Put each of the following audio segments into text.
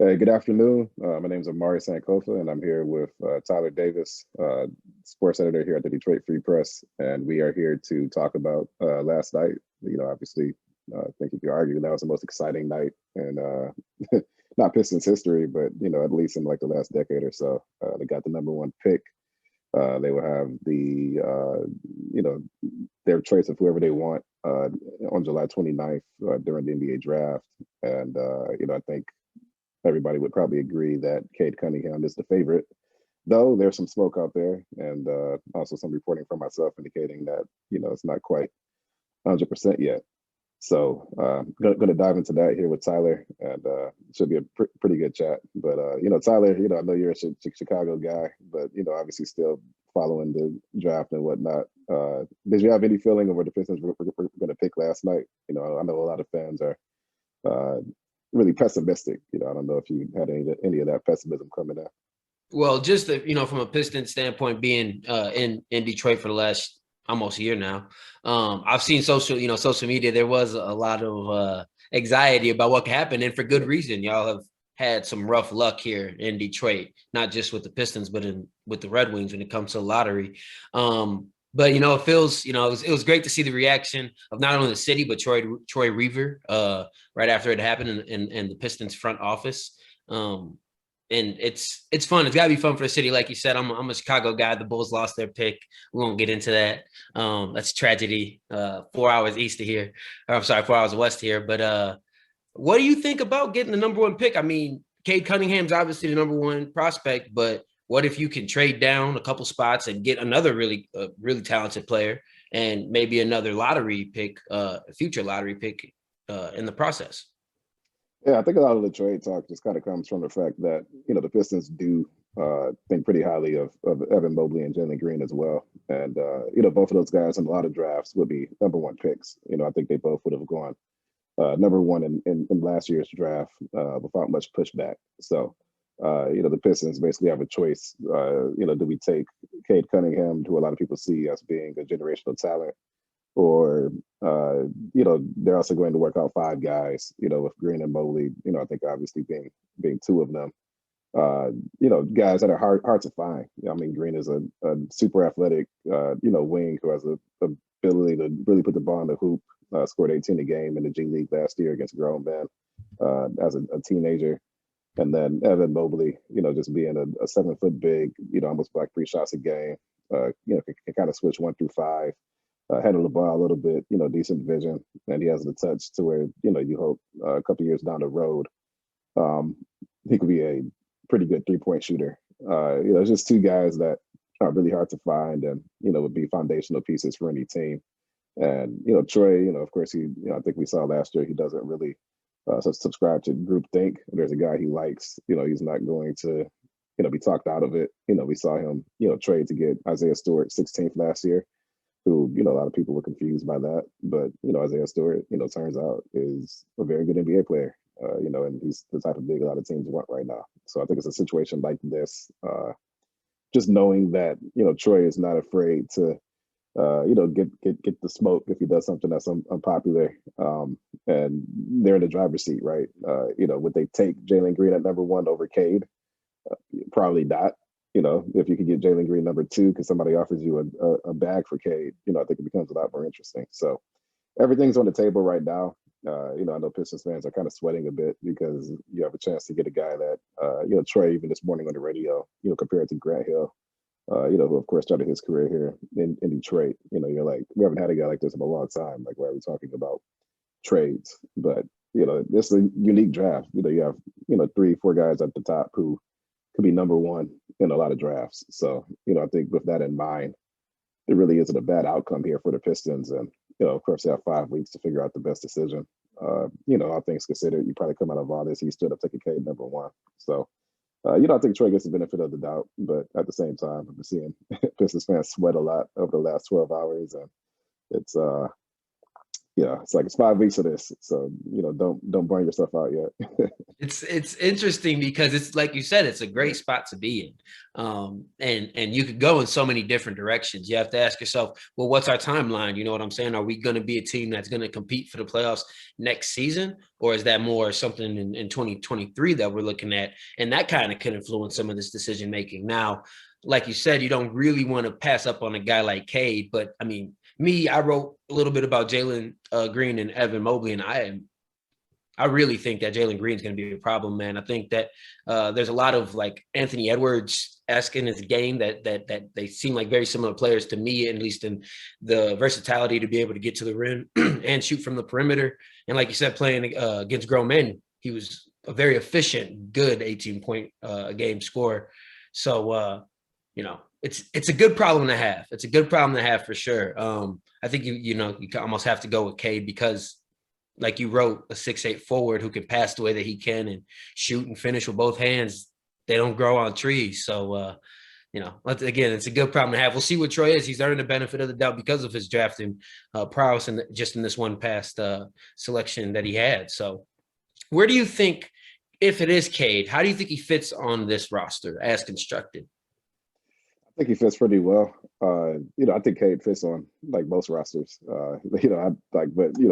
Hey, good afternoon. My name is Omari Sankofa, and I'm here with Tyler Davis, sports editor here at the Detroit Free Press. And we are here to talk about last night. Obviously, I think you could argue that was the most exciting night in not Pistons history, but at least in like the last decade or so. They got the number one pick. They will have you know, their choice of whoever they want on July 29th during the NBA draft. And I think everybody would probably agree that Cade Cunningham is the favorite, though there's some smoke out there, and also some reporting from myself indicating that it's not quite 100% yet. So going to dive into that here with Tyler, and should be a pretty good chat. But Tyler, I know you're a Chicago guy, but obviously still following the draft and whatnot. Did you have any feeling of where the Pistons were going to pick last night? I know a lot of fans are uh, really pessimistic. I don't know if you had any of that pessimism coming in. Well, just from a Pistons standpoint, being in Detroit for the last almost year now, I've seen social media. There was a lot of anxiety about what could happen, and for good reason. Y'all have had some rough luck here in Detroit, not just with the Pistons, but with the Red Wings when it comes to the lottery. But it feels, it was great to see the reaction of not only the city but Troy Reaver right after it happened in the Pistons front office. And it's fun. It's got to be fun for the city, like you said. I'm a Chicago guy. The Bulls lost their pick. We won't get into that. That's tragedy. 4 hours east of here. Or, I'm sorry, 4 hours west here. But what do you think about getting the number one pick? I mean, Cade Cunningham's obviously the number one prospect, but what if you can trade down a couple spots and get another really talented player and maybe another lottery pick, future lottery pick in the process? Yeah, I think a lot of the trade talk just kind of comes from the fact that the Pistons do think pretty highly of Evan Mobley and Jalen Green as well, and both of those guys in a lot of drafts would be number one picks. I think they both would have gone number one in last year's draft without much pushback. So, the Pistons basically have a choice. Do we take Cade Cunningham, who a lot of people see as being a generational talent, or they're also going to work out five guys, with Green and Mobley, I think obviously being two of them. Guys that are hard to find. I mean, Green is a super athletic, wing who has the ability to really put the ball in the hoop. Scored 18 a game in the G League last year against grown men as a teenager. And then Evan Mobley, just being a 7 foot big, almost like 3 shots a game, can kind of switch 1 through 5, handle the ball a little bit, decent vision, and he has the touch to where, you hope a couple years down the road, um, he could be a pretty good 3 point shooter. It's just two guys that are really hard to find and, would be foundational pieces for any team. And, Troy, of course, I think we saw last year, he doesn't really subscribe to group think. There's a guy he likes, he's not going to, be talked out of it. We saw him, trade to get Isaiah Stewart 16th last year, who, a lot of people were confused by that. But, Isaiah Stewart, turns out is a very good NBA player, and he's the type of big a lot of teams want right now. So I think it's a situation like this, just knowing that, Troy is not afraid to, get the smoke if he does something that's unpopular, and they're in the driver's seat, right? Would they take Jalen Green at number one over Cade? Probably not. If you could get Jalen Green number two because somebody offers you a bag for Cade, I think it becomes a lot more interesting. So everything's on the table right now. I know Pistons fans are kind of sweating a bit because you have a chance to get a guy that, Trey, even this morning on the radio, compared to Grant Hill, who of course started his career here in Detroit. You're like, we haven't had a guy like this in a long time. Like, why are we talking about trades? But, this is a unique draft. You have, 3, 4 guys at the top who could be number one in a lot of drafts. So, I think with that in mind, it really isn't a bad outcome here for the Pistons. And, of course, they have 5 weeks to figure out the best decision. All things considered, you probably come out of all this, he stood up taking Cade number one. So, I think Troy gets the benefit of the doubt, but at the same time, I've been seeing Pistons fans sweat a lot over the last 12 hours, and it's it's like it's 5 weeks of this, so don't burn yourself out yet. It's interesting because it's like you said, it's a great spot to be in, and you could go in so many different directions. You have to ask yourself, well, what's our timeline? You know what I'm saying? Are we going to be a team that's going to compete for the playoffs next season, or is that more something in 2023 that we're looking at? And that kind of can influence some of this decision making. Now, like you said, you don't really want to pass up on a guy like Cade, but I mean, I wrote a little bit about Jalen Green and Evan Mobley, and I really think that Jalen Green is going to be a problem, man. I think that there's a lot of like Anthony Edwards-esque in his game that they seem like very similar players to me, at least in the versatility to be able to get to the rim and shoot from the perimeter. And like you said, playing against grown men, he was a very efficient, good 18-point a game scorer. So, it's a good problem to have. It's a good problem to have for sure. I think you almost have to go with Cade because, like you wrote, a 6'8" forward who can pass the way that he can and shoot and finish with both hands. They don't grow on trees. So, again, it's a good problem to have. We'll see what Troy is. He's earned the benefit of the doubt because of his drafting prowess and just in this one past selection that he had. So where do you think, if it is Cade, how do you think he fits on this roster as constructed? I think he fits pretty well. I think Cade fits on like most rosters.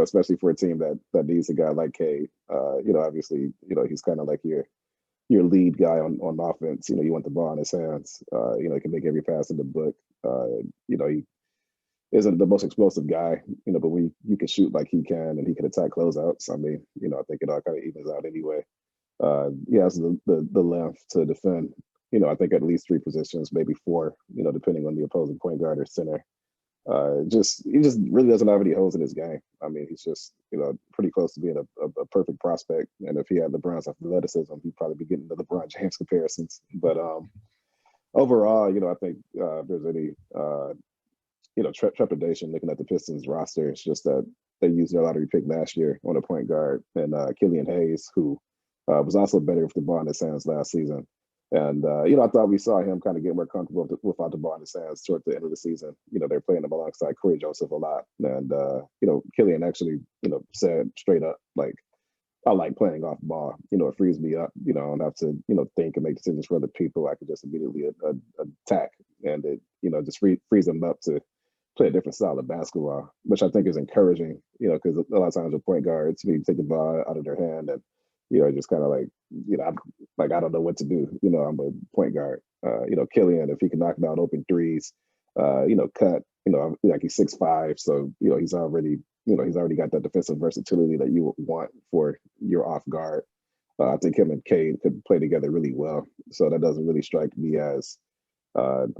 Especially for a team that needs a guy like Cade. Obviously, he's kind of like your lead guy on offense. You want the ball in his hands. He can make every pass in the book. He isn't the most explosive guy, but when you can shoot like he can and he can attack closeouts, I mean, I think it all kind of evens out anyway. He has the length to defend. I think at least three positions, maybe four. Depending on the opposing point guard or center. He just really doesn't have any holes in his game. I mean, he's just pretty close to being a perfect prospect. And if he had LeBron's athleticism, he'd probably be getting the LeBron James comparisons. But overall, I think if there's any trepidation looking at the Pistons roster, it's just that they used their lottery pick last year on a point guard and Killian Hayes, who was also better with the ball in his hands last season. And, I thought we saw him kind of get more comfortable without the ball in his hands toward the end of the season. They're playing him alongside Corey Joseph a lot. And, Killian actually, said straight up, like, I like playing off ball. It frees me up. I don't have to, think and make decisions for other people. I can just immediately attack. And it, just frees them up to play a different style of basketball, which I think is encouraging, because a lot of times with point guards, you take the ball out of their hand and, just kind of like, I don't know what to do. I'm a point guard. Killian, if he can knock down open threes, cut, like he's 6'5", so he's already got that defensive versatility that you would want for your off guard. I think him and Cade could play together really well. So that doesn't really strike me as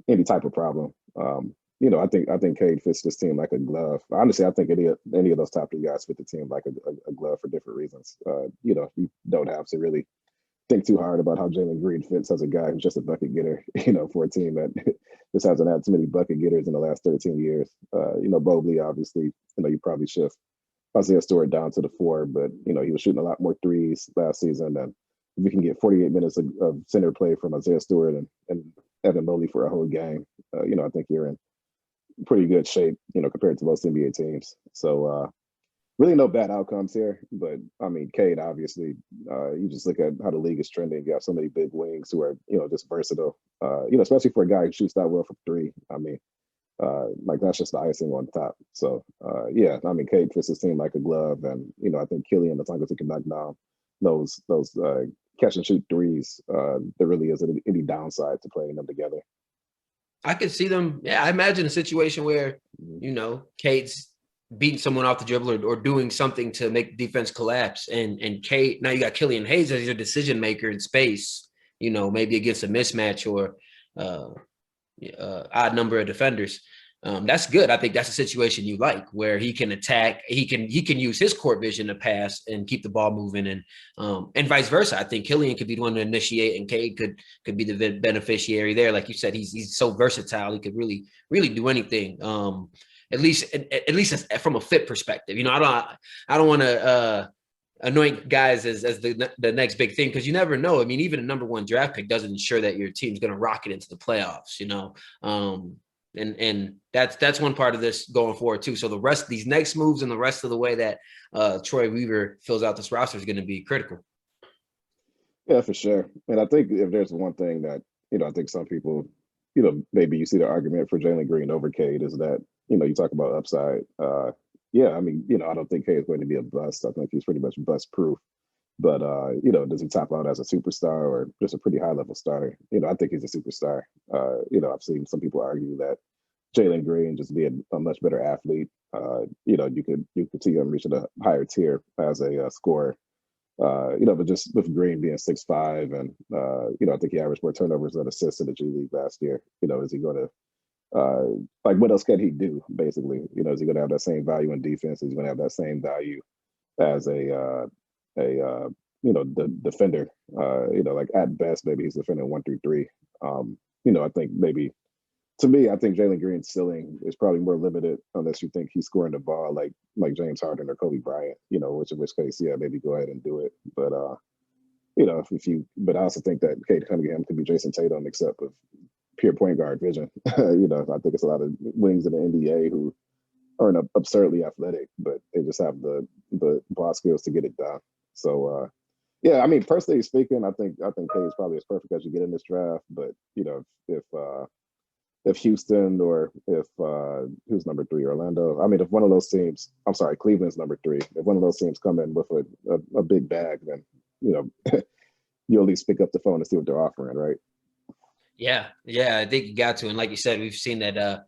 any type of problem. I think Cade fits this team like a glove. Honestly, I think any of those top three guys fit the team like a glove for different reasons. You don't have to really think too hard about how Jalen Green fits as a guy who's just a bucket getter, for a team that just hasn't had too many bucket getters in the last 13 years. Mobley, obviously, you probably shift Isaiah Stewart down to the four, but, he was shooting a lot more threes last season. And if we can get 48 minutes of center play from Isaiah Stewart and Evan Mobley for a whole game, I think you're in pretty good shape, compared to most NBA teams. So really no bad outcomes here. But I mean, Cade, obviously, you just look at how the league is trending. You have so many big wings who are, just versatile, especially for a guy who shoots that well from three. I mean, like that's just the icing on top. So Cade fits his team like a glove. And, I think Killian, as long as he can knock down those catch and shoot threes, there really isn't any downside to playing them together. I could see them. Yeah, I imagine a situation where, Cade's beating someone off the dribble or doing something to make the defense collapse. And Cade, now you got Killian Hayes as your decision maker in space, maybe against a mismatch or odd number of defenders. That's good. I think that's a situation you like where he can attack. He can use his court vision to pass and keep the ball moving, and vice versa. I think Killian could be the one to initiate, and Cade could be the beneficiary there. Like you said, he's so versatile. He could really do anything. At least from a fit perspective. I don't want to anoint guys as the next big thing because you never know. I mean, even a number one draft pick doesn't ensure that your team's going to rocket into the playoffs. And that's one part of this going forward too. So the rest, these next moves and the rest of the way that Troy Weaver fills out this roster is going to be critical. Yeah, for sure. And I think if there's one thing that, I think some people, maybe you see the argument for Jalen Green over Cade is that, you talk about upside. Yeah, I mean, I don't think Cade is going to be a bust. I think he's pretty much bust proof. But does he top out as a superstar or just a pretty high level starter? I think he's a superstar. I've seen some people argue that Jalen Green just being a much better athlete. You could see him reaching a higher tier as a scorer. But just with Green being 6'5", and I think he averaged more turnovers than assists in the G League last year. Is he going to like what else can he do? Basically, is he going to have that same value in defense? Is he going to have that same value as the defender? Like at best, maybe he's defending 1 through 3. I think maybe to me, I think Jalen Green's ceiling is probably more limited unless you think he's scoring the ball like James Harden or Kobe Bryant, in which case, yeah, maybe go ahead and do it. But but I also think that Cade Cunningham could be Jason Tatum, except with pure point guard vision. I think it's a lot of wings in the NBA who aren't absurdly athletic, but they just have the ball skills to get it done. So yeah, I mean, personally speaking, I think Cade is probably as perfect as you get in this draft. But if Houston or if who's number 3, Orlando. I mean, if one of those teams, I'm sorry, Cleveland's number 3. If one of those teams come in with a big bag, then you at least pick up the phone and see what they're offering, right? Yeah, I think you got to. And like you said, we've seen that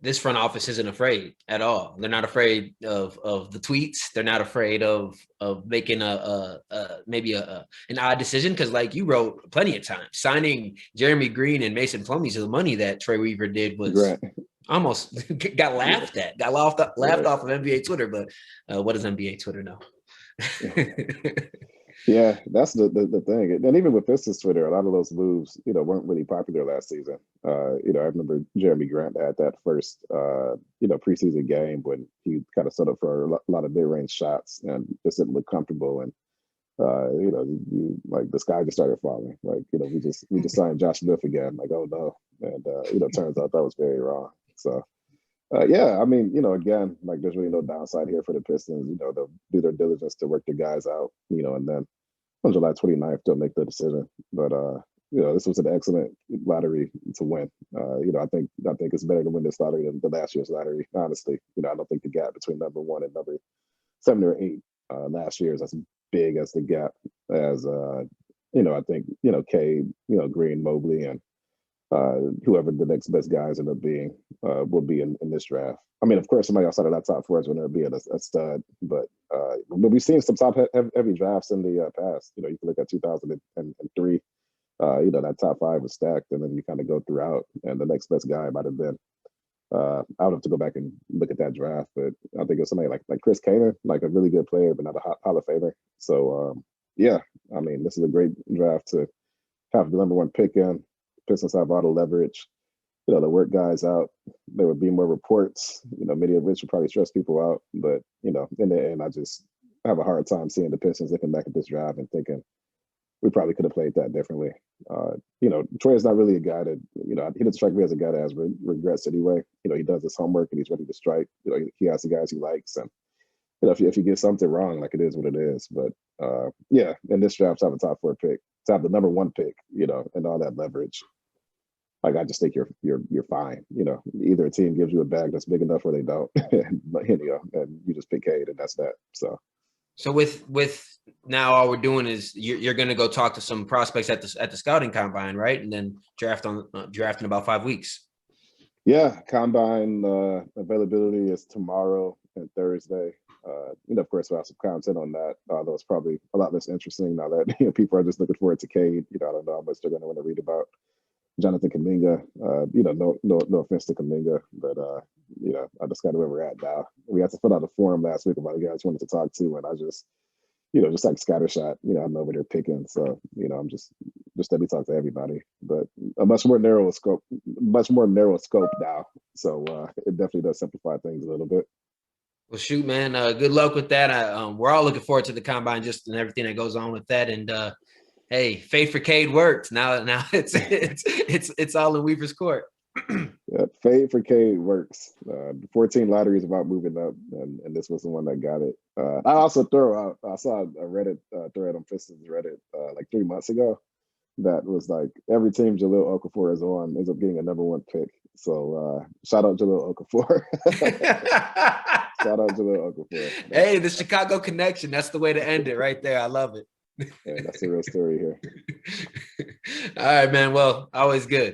this front office isn't afraid at all. They're not afraid of the tweets. They're not afraid of making maybe an odd decision, because like you wrote plenty of times, signing Jeremy Green and Mason Plumlee to the money that Troy Weaver did was right. Almost got laughed at, laughed off of NBA Twitter. But what does NBA Twitter know? Yeah, that's the thing. And even with Pistons Twitter, a lot of those moves, weren't really popular last season. I remember Jeremy Grant had that first, preseason game when he kind of set up for a lot of mid-range shots and just didn't look comfortable. And, like the sky just started falling. Like, we just signed Josh Smith again. Like, oh no. And, turns out that was very wrong. So, yeah, I mean, again, like there's really no downside here for the Pistons. They'll do their diligence to work their guys out, and then on July 29th, they'll make the decision. But, this was an excellent lottery to win. I think it's better to win this lottery than the last year's lottery, honestly. I don't think the gap between number 1 and number 7 or 8 last year is as big as the gap as, I think, Cade, Green, Mobley, and whoever the next best guys end up being will be in this draft. I mean, of course, somebody outside of that top 4 is going to be a stud, but we've seen some top heavy drafts in the past. You can look at 2003. That top 5 was stacked, and then you kind of go throughout, and the next best guy might have been. I would have to go back and look at that draft, but I think it was somebody like Chris Kaner, like a really good player, but not a Hall of Famer. So yeah, I mean, this is a great draft to have the number 1 pick in. Pistons have all the leverage, to work guys out. There would be more reports, many of which would probably stress people out. But, in the end, I just have a hard time seeing the Pistons looking back at this draft and thinking we probably could have played that differently. Troy is not really a guy that, he doesn't strike me as a guy that has regrets anyway. He does his homework and he's ready to strike. He has the guys he likes. And, if you get something wrong, like it is what it is. But, yeah, in this draft, to have a top 4 pick, to have the number 1 pick, and all that leverage. Like I just think you're fine. Either a team gives you a bag that's big enough or they don't, and you just pick Cade and that's that. So with now all we're doing is you're going to go talk to some prospects at the scouting combine, right? And then draft in about 5 weeks. Yeah, combine availability is tomorrow and Thursday. Of course, we'll have some content on that, although it's probably a lot less interesting now that people are just looking forward to Cade. I don't know how much they're going to want to read about Jonathan Kuminga. No offense to Kuminga, but I just kind of where we're at now. We had to fill out a form last week about the guys wanted to talk to, and I just, just like scattershot, I know what they're picking. So, I'm just let me talk to everybody, but a much more narrow scope now. So it definitely does simplify things a little bit. Well, shoot, man. Good luck with that. We're all looking forward to the combine, just and everything that goes on with that. And hey, faith for Cade worked. Now it's all in Weaver's court. Yeah, fade for Cade works. 14 lottery is about moving up, and this was the one that got it. I also throw out. I saw a Reddit thread on Pistons Reddit like 3 months ago that was like every team Jahlil Okafor is on ends up getting a #1 pick. So shout out Jahlil Okafor. Shout out Jahlil Okafor. Hey, the Chicago connection. That's the way to end it right there. I love it. Yeah, that's the real story here. All right, man. Well, always good.